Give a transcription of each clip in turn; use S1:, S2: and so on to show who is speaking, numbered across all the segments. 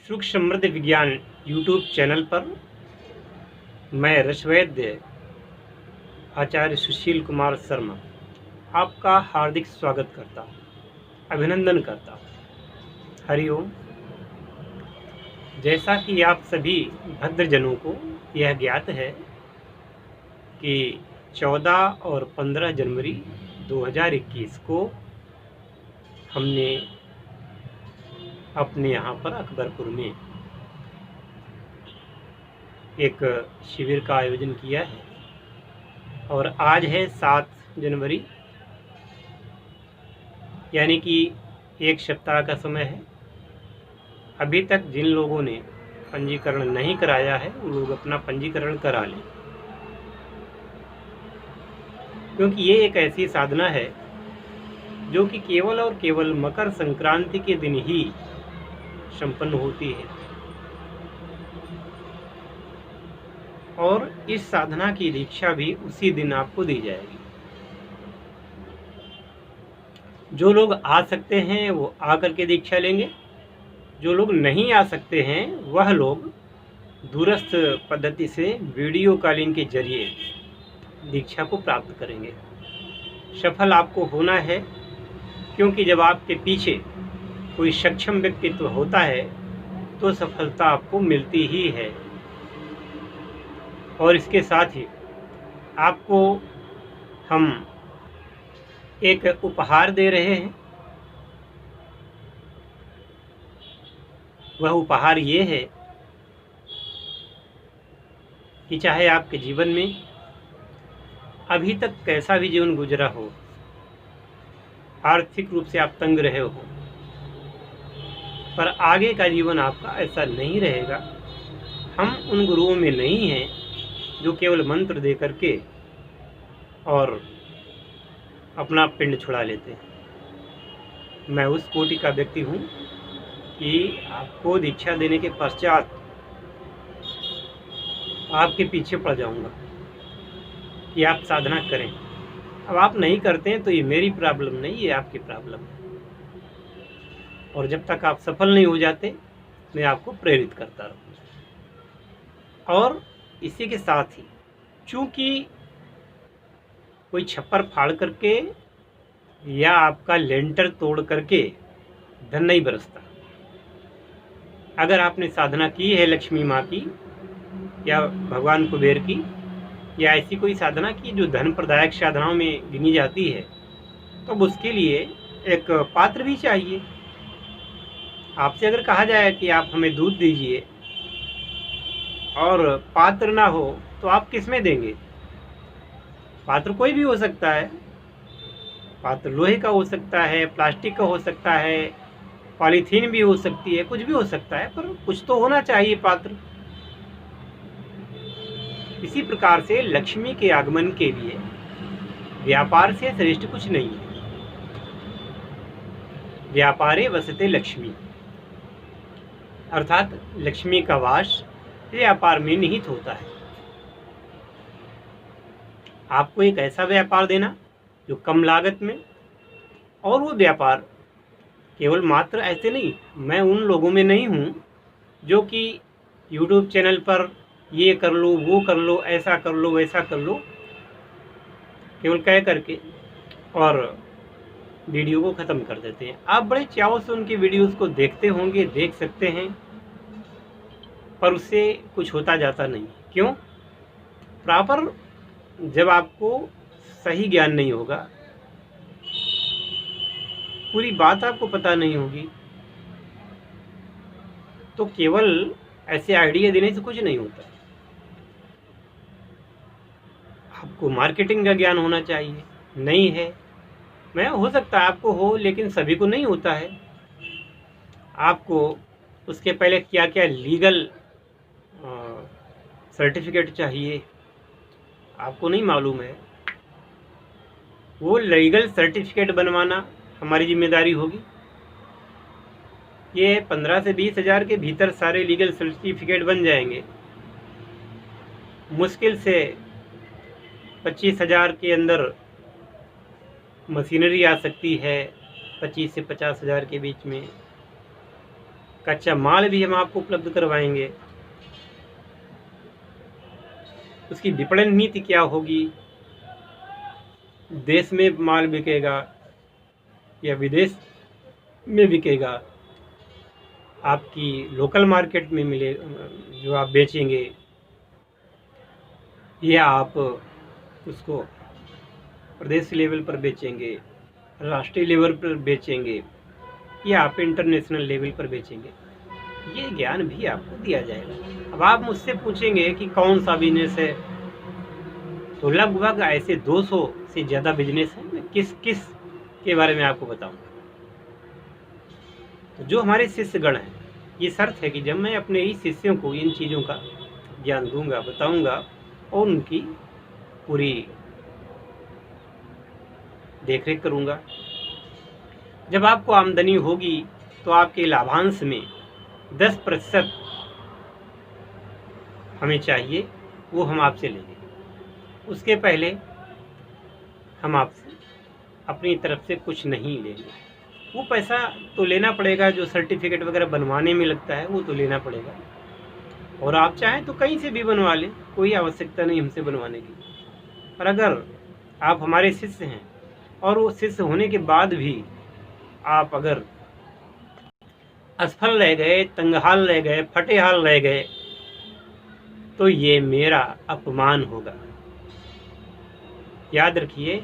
S1: सुख समृद्ध विज्ञान यूट्यूब चैनल पर मैं रसवैद्य आचार्य सुशील कुमार शर्मा आपका हार्दिक स्वागत करता हूँ, अभिनंदन करता हूँ। हरिओम। जैसा कि आप सभी भद्रजनों को यह ज्ञात है कि 14 और 15 जनवरी 2021 को हमने अपने यहाँ पर अकबरपुर में एक शिविर का आयोजन किया है और आज है 7 जनवरी, यानी कि एक सप्ताह का समय है। अभी तक जिन लोगों ने पंजीकरण नहीं कराया है वो लोग अपना पंजीकरण करा लें, क्योंकि ये एक ऐसी साधना है जो कि केवल और केवल मकर संक्रांति के दिन ही संपन्न होती है और इस साधना की दीक्षा भी उसी दिन आपको दी जाएगी। जो लोग आ सकते हैं वो आकर के दीक्षा लेंगे, जो लोग नहीं आ सकते हैं वह लोग दूरस्थ पद्धति से वीडियो कॉलिंग के जरिए दीक्षा को प्राप्त करेंगे। सफल आपको होना है, क्योंकि जब आपके पीछे कोई सक्षम व्यक्तित्व होता है तो सफलता आपको मिलती ही है। और इसके साथ ही आपको हम एक उपहार दे रहे हैं। वह उपहार ये है कि चाहे आपके जीवन में अभी तक कैसा भी जीवन गुजरा हो, आर्थिक रूप से आप तंग रहे हो, पर आगे का जीवन आपका ऐसा नहीं रहेगा। हम उन गुरुओं में नहीं हैं जो केवल मंत्र दे करके और अपना पिंड छुड़ा लेते हैं। मैं उस कोटि का व्यक्ति हूँ कि आपको दीक्षा देने के पश्चात आपके पीछे पड़ जाऊँगा कि आप साधना करें। अब आप नहीं करते हैं तो ये मेरी प्रॉब्लम नहीं, ये आपकी प्रॉब्लम है। और जब तक आप सफल नहीं हो जाते मैं आपको प्रेरित करता रहूँगा। और इसी के साथ ही चूँकि कोई छप्पर फाड़ करके या आपका लेंटर तोड़ करके धन नहीं बरसता। अगर आपने साधना की है लक्ष्मी माँ की या भगवान कुबेर की या ऐसी कोई साधना की जो धन प्रदायक साधनाओं में गिनी जाती है, तो उसके लिए एक पात्र भी चाहिए। आपसे अगर कहा जाए कि आप हमें दूध दीजिए और पात्र ना हो तो आप किस में देंगे? पात्र कोई भी हो सकता है, पात्र लोहे का हो सकता है, प्लास्टिक का हो सकता है, पॉलीथीन भी हो सकती है, कुछ भी हो सकता है, पर कुछ तो होना चाहिए पात्र। इसी प्रकार से लक्ष्मी के आगमन के लिए व्यापार से श्रेष्ठ कुछ नहीं है। व्यापारे वसते लक्ष्मी, अर्थात लक्ष्मी का वास व्यापार में निहित होता है। आपको एक ऐसा व्यापार देना जो कम लागत में, और वो व्यापार केवल मात्र ऐसे नहीं, मैं उन लोगों में नहीं हूँ जो कि YouTube चैनल पर ये कर लो, वो कर लो, ऐसा कर लो, वैसा कर लो, केवल कह करके और वीडियो को ख़त्म कर देते हैं। आप बड़े चाव से उनकी वीडियोस को देखते होंगे, देख सकते हैं, पर उससे कुछ होता जाता नहीं। क्यों? प्रॉपर जब आपको सही ज्ञान नहीं होगा, पूरी बात आपको पता नहीं होगी, तो केवल ऐसे आइडिया देने से कुछ नहीं होता। आपको मार्केटिंग का ज्ञान होना चाहिए, नहीं है। मैं हो सकता है आपको हो, लेकिन सभी को नहीं होता है। आपको उसके पहले क्या क्या लीगल सर्टिफिकेट चाहिए आपको नहीं मालूम है। वो लीगल सर्टिफिकेट बनवाना हमारी जिम्मेदारी होगी। ये 15 से 20 हज़ार के भीतर सारे लीगल सर्टिफिकेट बन जाएंगे। मुश्किल से 25 हज़ार के अंदर मशीनरी आ सकती है, 25 से 50 हज़ार के बीच में। कच्चा माल भी हम आपको उपलब्ध करवाएंगे, उसकी विपणन नीति क्या होगी, देश में माल बिकेगा या विदेश में बिकेगा, आपकी लोकल मार्केट में मिले जो आप बेचेंगे, या आप उसको प्रदेश लेवल पर बेचेंगे, राष्ट्रीय लेवल पर बेचेंगे, या आप इंटरनेशनल लेवल पर बेचेंगे, ये ज्ञान भी आपको दिया जाएगा। अब आप मुझसे पूछेंगे कि कौन सा बिजनेस है, तो लगभग ऐसे 200 से ज़्यादा बिजनेस हैं। मैं किस किस के बारे में आपको बताऊंगा। तो जो हमारे शिष्यगण हैं, ये शर्त है कि जब मैं अपने ही शिष्यों को इन चीज़ों का ज्ञान दूंगा, बताऊंगा और उनकी पूरी देखरेख करूंगा। जब आपको आमदनी होगी तो आपके लाभांश में 10% हमें चाहिए, वो हम आपसे लेंगे। उसके पहले हम आपसे अपनी तरफ से कुछ नहीं लेंगे। वो पैसा तो लेना पड़ेगा, जो सर्टिफिकेट वगैरह बनवाने में लगता है वो तो लेना पड़ेगा, और आप चाहें तो कहीं से भी बनवा लें, कोई आवश्यकता नहीं हमसे बनवाने की। पर अगर आप हमारे शिष्य हैं और वो शिष्य होने के बाद भी आप अगर असफल रह गए, तंगहाल रह गए, फटेहाल रह गए, तो ये मेरा अपमान होगा। याद रखिए,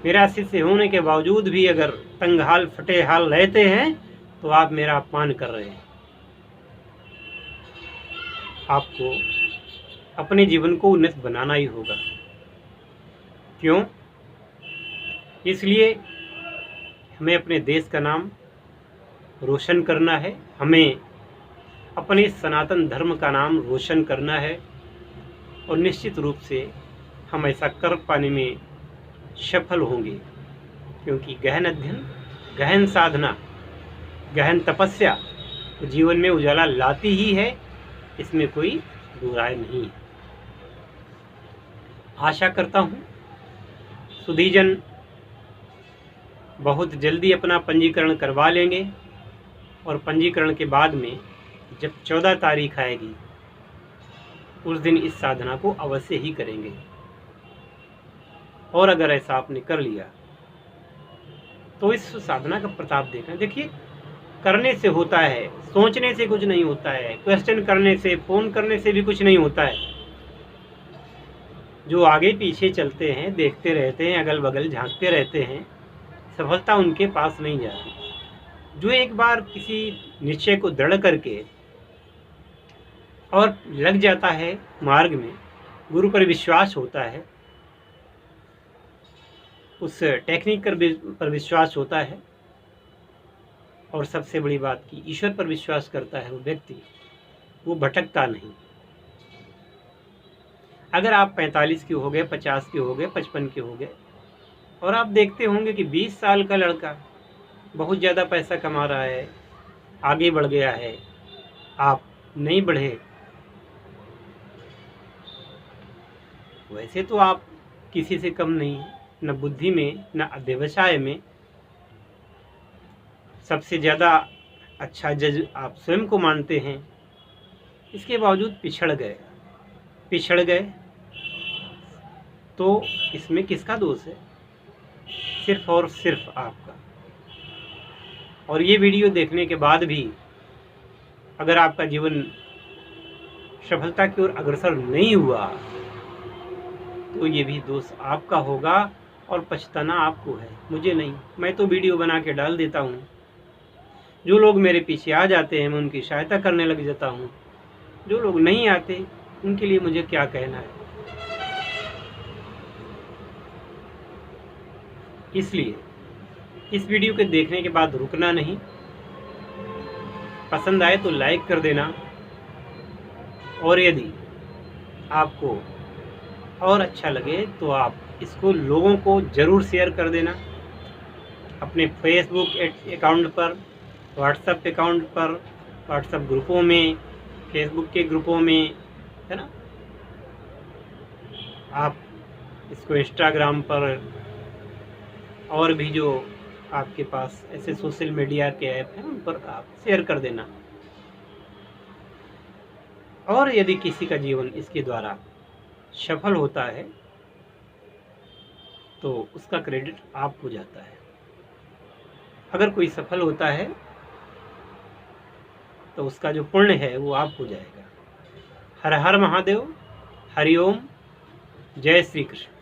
S1: मेरा शिष्य होने के बावजूद भी अगर तंगहाल फटेहाल रहते हैं तो आप मेरा अपमान कर रहे हैं। आपको अपने जीवन को उन्नत बनाना ही होगा। क्यों? इसलिए हमें अपने देश का नाम रोशन करना है, हमें अपने सनातन धर्म का नाम रोशन करना है, और निश्चित रूप से हम ऐसा कर पाने में सफल होंगे, क्योंकि गहन अध्ययन, गहन साधना, गहन तपस्या तो जीवन में उजाला लाती ही है, इसमें कोई दो राय नहीं है। आशा करता हूँ सुधीजन बहुत जल्दी अपना पंजीकरण करवा लेंगे, और पंजीकरण के बाद में जब 14 तारीख आएगी उस दिन इस साधना को अवश्य ही करेंगे। और अगर ऐसा आपने कर लिया तो इस साधना का प्रताप देखना। देखिए, करने से होता है, सोचने से कुछ नहीं होता है, क्वेश्चन करने से, फोन करने से भी कुछ नहीं होता है। जो आगे पीछे चलते हैं, देखते रहते हैं, अगल बगल झांकते रहते हैं, सफलता उनके पास नहीं जाती। जो एक बार किसी निश्चय को दृढ़ करके और लग जाता है मार्ग में, गुरु पर विश्वास होता है, उस टेक्निक पर विश्वास होता है, और सबसे बड़ी बात की ईश्वर पर विश्वास करता है वो व्यक्ति, वो भटकता नहीं। अगर आप 45 के हो गए, 50 के हो गए, 55 के हो गए, और आप देखते होंगे कि 20 साल का लड़का बहुत ज़्यादा पैसा कमा रहा है, आगे बढ़ गया है, आप नहीं बढ़े, वैसे तो आप किसी से कम नहीं, न बुद्धि में न व्यवसाय में। सबसे ज़्यादा अच्छा जज आप स्वयं को मानते हैं, इसके बावजूद पिछड़ गए तो इसमें किसका दोष है? सिर्फ और सिर्फ आपका। और ये वीडियो देखने के बाद भी अगर आपका जीवन सफलता की ओर अग्रसर नहीं हुआ तो ये भी दोष आपका होगा, और पछताना आपको है, मुझे नहीं। मैं तो वीडियो बना के डाल देता हूँ, जो लोग मेरे पीछे आ जाते हैं मैं उनकी सहायता करने लग जाता हूँ, जो लोग नहीं आते उनके लिए मुझे क्या कहना है। इसलिए इस वीडियो के देखने के बाद रुकना नहीं, पसंद आए तो लाइक कर देना, और यदि आपको और अच्छा लगे तो आप इसको लोगों को ज़रूर शेयर कर देना, अपने फेसबुक अकाउंट पर, व्हाट्सएप अकाउंट पर, व्हाट्सएप ग्रुपों में, फेसबुक के ग्रुपों में, है ना। आप इसको इंस्टाग्राम पर और भी जो आपके पास ऐसे सोशल मीडिया के ऐप हैं उन पर आप शेयर कर देना। और यदि किसी का जीवन इसके द्वारा सफल होता है तो उसका क्रेडिट आपको जाता है। अगर कोई सफल होता है तो उसका जो पुण्य है वो आपको जाएगा। हर हर महादेव, हरिओम, जय श्री कृष्ण।